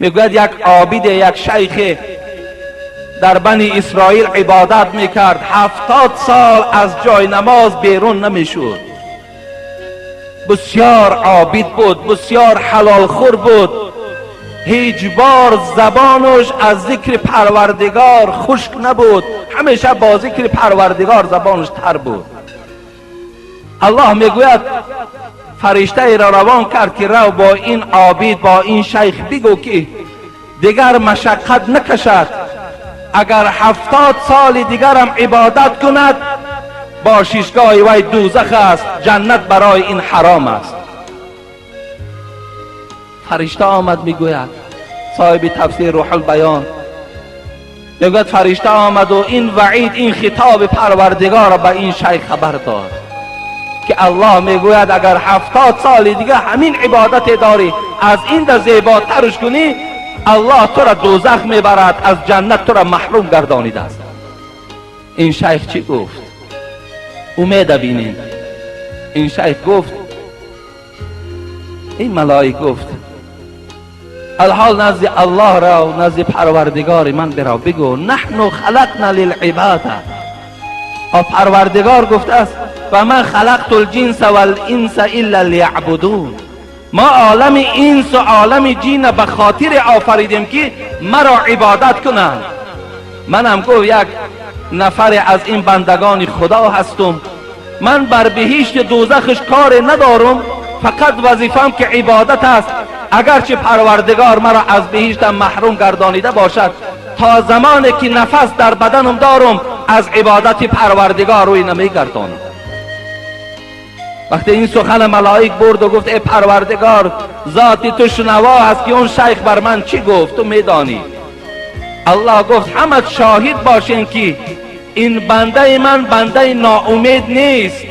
میگوید یک عابد، یک شیخ در بنی اسرائیل عبادت میکرد، 70 سال از جای نماز بیرون نمیشد. بسیار عابد بود، بسیار حلال خور بود، هیچ بار زبانش از ذکر پروردگار خشک نبود، همیشه با ذکر پروردگار زبانش تر بود. الله میگوید فرشته ای را روان کرد که رو با این عابد، با این شیخ بگو که دیگر مشقت نکشد، اگر 70 سال دیگر هم عبادت کند با ششگاه وی دوزخ است، جنت برای این حرام است. فرشته آمد میگوید، صاحب تفسیر روح البیان میگوید فرشته آمد و این وعید، این خطاب پروردگار را به این شیخ خبر داد که الله میگوید اگر 70 سال دیگه همین عبادت داری، از این در زیباترش کنی، الله تو را دوزخ میبرد، از جنت تو را محروم گردانیده است. این شیخ چی گفت؟ امید بینین. این شیخ گفت، این ملائک گفت الحال نزد الله را و نزد پروردگار من برو بگو نحن خلقنا للعباده. و پروردگار گفته است و من خلقت الجنس والانس الا لیعبدون. ما عالم انس و عالم جن به خاطر آفریدیم که مرا عبادت کنند. منم گفت یک نفر از این بندگان خدا هستم، من بر بهشت دوزخش کار ندارم، فقط وظیفم که عبادت است. اگرچه پروردگار مرا از بهشتم محروم گردانیده باشد، تا زمانی که نفس در بدنم دارم از عبادت پروردگار روی نمیگردانم. وقتی این سخن ملائک برد و گفت ای پروردگار، ذات تو شنوا هست که اون شیخ بر من چی گفت، تو میدانی. الله گفت همه شاهد باشین که این بنده من بنده ناامید نیست،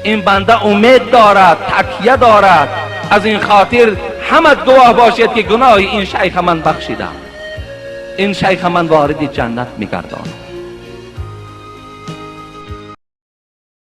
این بنده امید دارد، تکیه دارد. از این خاطر همه گواه باشید که گناه این شیخ من بخشیدم، این شیخ من وارد جنت میگرداند.